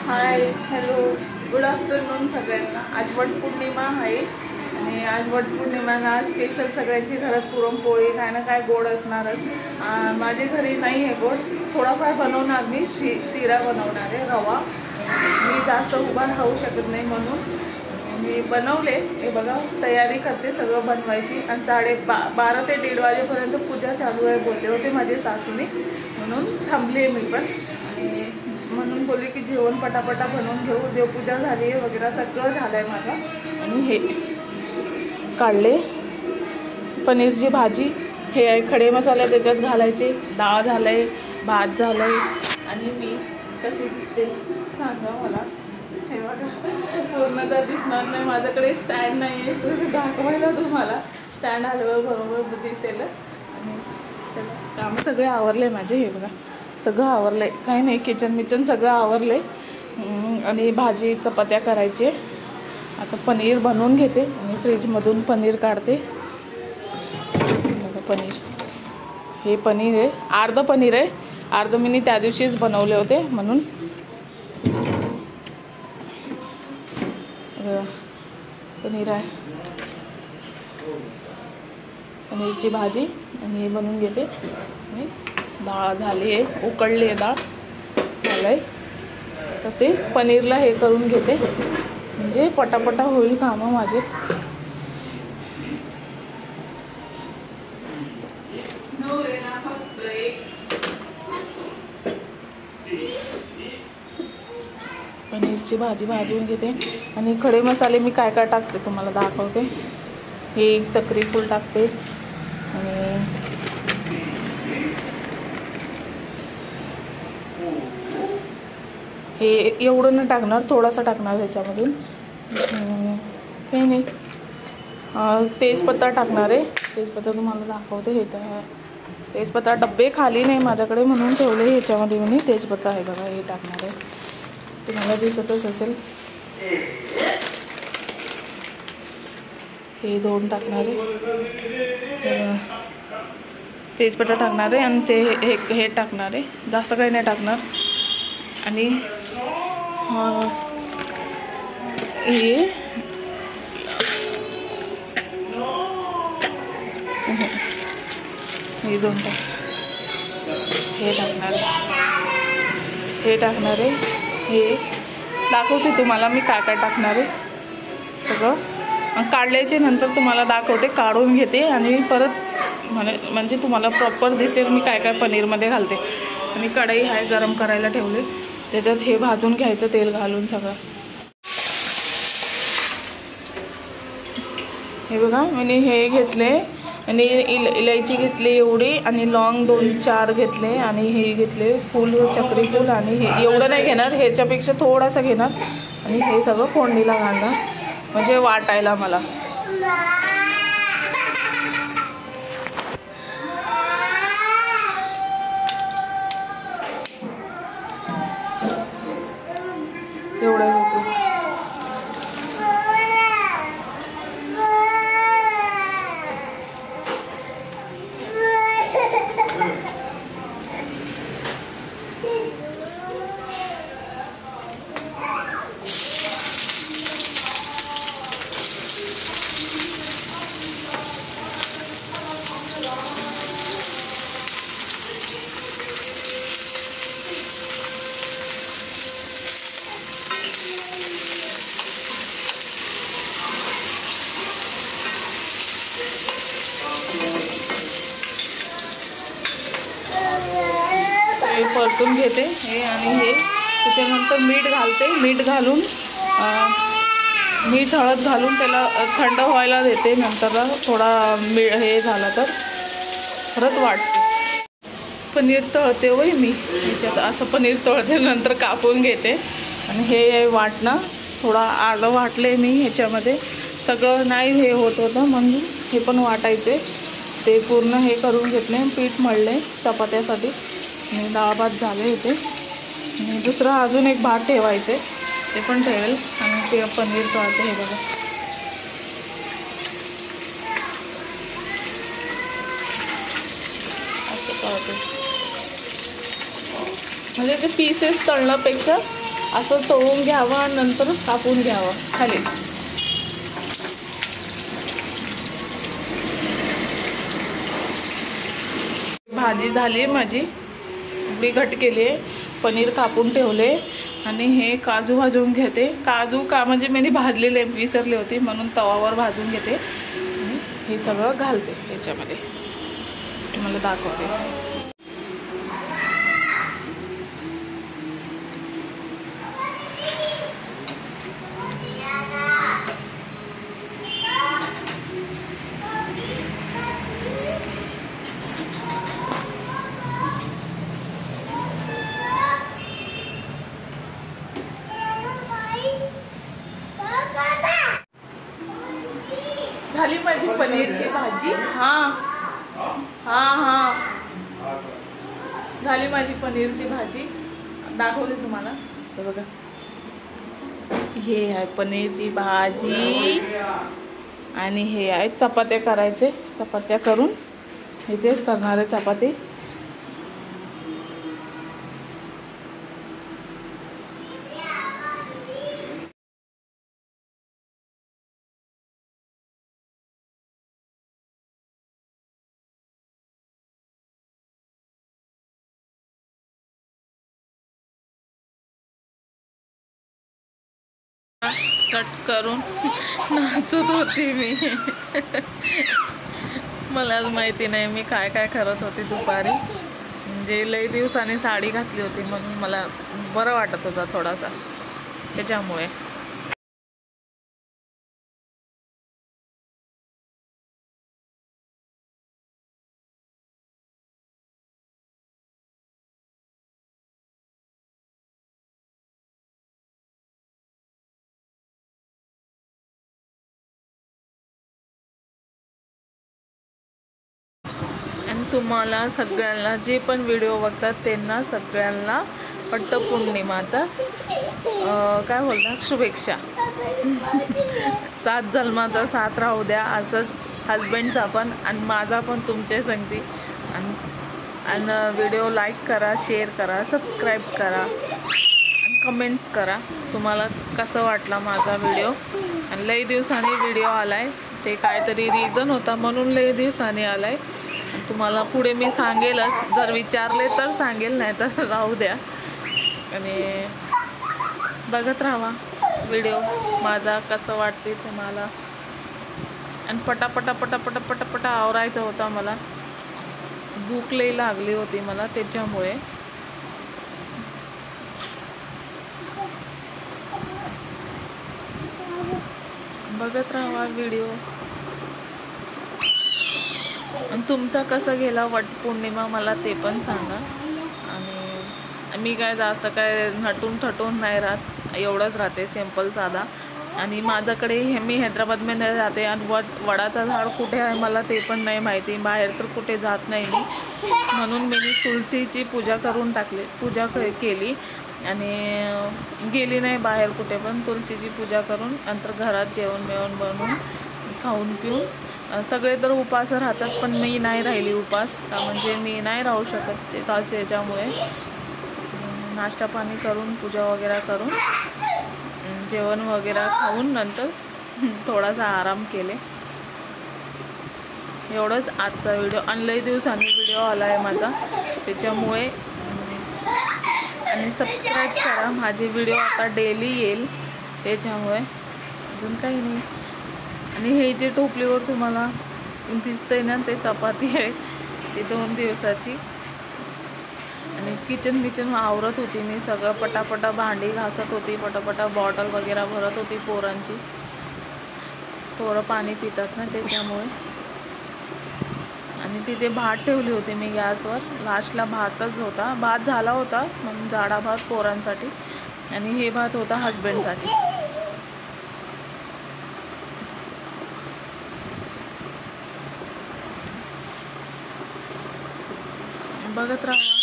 Hi hello good afternoon सगळ्यांना। आज वटपौर्णिमा आहे आणि आज वटपौर्णिमेला स्पेशल सगळ्यांची घरात पुरणपोळी काय ना काय गोड असणारच। माझ्या घरी नाही आहे गोड, थोडाफार बनवणार मी, शिरा बनवणार आहे रवा। मी जास्त उभा राहू शकत नाही म्हणून मी बनवले। हे बघा तयारी करते सगळं बनवायची आणि 12:30 ते 1:30 वाजेपर्यंत पूजा चालू आहे बोलले होते माझे सासूने, म्हणून थांबले मी पण। म्हणून बोलले की जेवण पटापटा बनवून घेऊ, देवपूजा झाली आहे वगैरे सगळं झालं आहे माझं। आणि हे काढले पनीरची भाजी, हे आहे खडे मसाले त्याच्यात घालायचे, डाळ झालं आहे, भात झालं आहे। आणि मी कशी दिसते सांगा मला। हे बघा पूर्ण तर दिसणार नाही, माझ्याकडे स्टँड नाही आहे दाखवायला तुम्हाला, स्टँड आल्यावर बरोबर दिसेल। आणि कामं सगळे आवरले माझे, हे बघा सगळं आवरलं आहे, काही नाही किचन सगळं आवरलं आहे। आणि भाजी चपात्या करायचे, आता पनीर बनवून घेते आणि फ्रीजमधून पनीर काढते। पनीर, हे पनीर आहे, अर्ध पनीर आहे, अर्ध मी त्या दिवशीच बनवले होते म्हणून। पनीर आहे, पनीरची भाजी आणि हे बनवून घेते। आणि डाळ झाली आहे, उकळली आहे डाळ, झालं आहे। तर ते पनीरला हे करून घेते म्हणजे पटापटा होईल कामं माझे। पनीरची भाजी भाजून घेते आणि खडे मसाले मी काय काय टाकते तुम्हाला दाखवते। हे एक चक्री फूल टाकते आणि हे एवढं नाही टाकणार, थोडासा टाकणार ह्याच्यामधून, काही नाही। तेजपत्ता टाकणार आहे, तेजपत्ता तुम्हाला दाखवते। हे तर तेजपत्ता डब्बे खाली नाही माझ्याकडे म्हणून ठेवले ह्याच्यामध्ये मी, तेजपत्ता आहे बघा हे टाकणार आहे, तुम्हाला दिसतच असेल। हे 2 टाकणार आहे, तेजपत्ता टाकणार आहे आणि ते हे टाकणार आहे, जास्त काही नाही टाकणार। आणि हे 2 हे टाकणार आहे, हे टाकणार आहे, हे दाखवते तुम्हाला मी काय काय टाकणार आहे सगळं। काढल्याचे नंतर तुम्हाला दाखवते, काढून घेते आणि परत म्हणजे तुम्हाला प्रॉपर दिसेल मी काय काय पनीरमध्ये घालते। आणि कढई आहे गरम करायला ठेवले, त्याच्यात हे भाजून घ्यायचं तेल घालून सगळं। हे बघा मी हे घेतले आणि इलायची घेतली एवढी, आणि लॉंग 2-4 घेतले, आणि हे घेतले फूल, चक्री फूल, आणि हे एवढं नाही घेणार, ह्याच्यापेक्षा थोडासा घेणार। आणि हे सगळं फोडणीला घालणार म्हणजे वाटायला मला। एवढं होतं परतून घेते हे, आणि हे त्याच्यानंतर मीठ घालते, मीठ हळद घालून त्याला थंड व्हायला देते। नंतर थोडा हे झाला तर परत वाटते। पनीर तळते होय मी ह्याच्यात, असं पनीर तळते नंतर कापून घेते। आणि हे वाटणं थोडा आलं वाटले मी ह्याच्यामध्ये, सगळं नाही हे होत होतं म्हणून हे पण वाटायचे, ते पूर्ण हे करून घेतले, पीठ मळले चपात्यासाठी। आणि डाळ भात झाले होते, आणि दुसरा अजून एक भात ठेवायचे, ते पण ठेवेल। आणि ते पनीर तळते, हे बघा असं तळते। म्हणजे ते पीसेस तळण्यापेक्षा असं तळून घ्यावं, नंतर कापून घ्यावं खाली. भाजी झाली माझी, उकळी घट केली, पनीर कापून ठेवले आणि हे काजू भाजून घेते. काजू का म्हणजे मी भाजलेले विसरले होते म्हणून तवावर भाजून घेते आणि हे सगळं घालते याच्यामध्ये. तुम्हाला दाखवते. झाली माझी पनीरची भाजी. हां हां हां झाली माझी पनीरची भाजी. दाखवते तुम्हाला. हे बघा, हे आहे पनीरची भाजी आणि हे आहे चपात्या करायचे. चपात्या करून इथेच करणार आहे चपाती. सट करून नाचत होती मी. मलाच माहिती नाही मी काय काय करत होती दुपारी. म्हणजे लई दिवसाने साडी घातली होती म्हणून मला बरं वाटत होता थोडासा, त्याच्यामुळे. आणि तुम्हाला सगळ्यांना जे पण व्हिडिओ बघतात त्यांना सगळ्यांना वटपौर्णिमाचा काय बोलतात शुभेच्छा. 7 जन्माचा साथ राहू द्या. असंच हजबंडचा पण आणि माझा पण तुमच्या संगती. आणि व्हिडिओ लाईक करा, शेअर करा, सबस्क्राईब करा आणि कमेंट्स करा तुम्हाला कसं वाटला माझा व्हिडिओ. आणि लई दिवसांनी व्हिडिओ आलाय, ते काहीतरी रिझन होता म्हणून लई दिवसांनी आलाय. तुम्हाला पुढे मी सांगेलच, जर विचारले तर सांगेल, नाही तर राहू द्या. आणि बघत राहा व्हिडिओ माझा कसं वाटते तुम्हाला. आणि पटापटा पटापटा पटापटा आवरायचं होता मला. भूक लई लागली होती मला, त्याच्यामुळे. बघत राहा व्हिडिओ. आणि तुमचा कसं गेला वटपौर्णिमा मला ते पण सांगा. आणि मी काय जास्त काय नटून थटून नाही राहत, एवढंच राहते सिंपल साधा. आणि माझ्याकडे मी हैदराबादमध्ये राहते आणि वडाचा झाड कुठे आहे मला ते पण नाही माहिती. बाहेर तर कुठे जात नाही मी, म्हणून मी तुळशीची पूजा करून पूजा केली आणि गेली नाही बाहेर कुठे पण. तुळशीची पूजा करून नंतर घरात जेवण बनवून खाऊन पिऊन सगळे तर उपास राहतात, पण मी नाही राहिली उपास. म्हणजे मी नाही राहू शकत त्याच्यामुळे नाश्ता पाणी करून पूजा वगैरे करून जेवण वगैरे खाऊन नंतर थोडासा आराम केले. एवढंच आजचा व्हिडिओ. आणि लई दिवसांनी व्हिडिओ आला आहे माझा, त्याच्यामुळे. आणि सबस्क्राईब करा, माझे व्हिडिओ आता डेली येईल त्याच्यामुळे. अजून काही नाही. आणि हे जे टोपलीवर तुम्हाला दिसतंय ना ते चपाती आहे, ती 2 दिवसाची. आणि किचन आवरत होती मी, सगळं पटापटा भांडी घासत होती, पटापटा बॉटल वगैरे भरत होती पोरांची. पोरं पाणी पितात ना त्याच्यामुळे. आणि तिथे भात ठेवली होती मी गॅसवर. लास्टला भातच होता, भात झाला होता म्हणून जाडा भात पोरांसाठी आणि हे भात होता हजबंडसाठी. बघत राहा.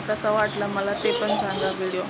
कसा वाटला मला ते पण सांगा व्हिडिओ.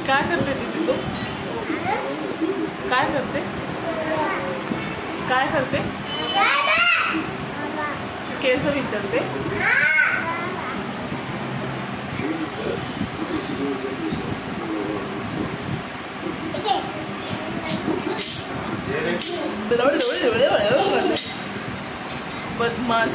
काय करते दीदी तू? काय करते? काय करते? केस विचारते? बदमाश.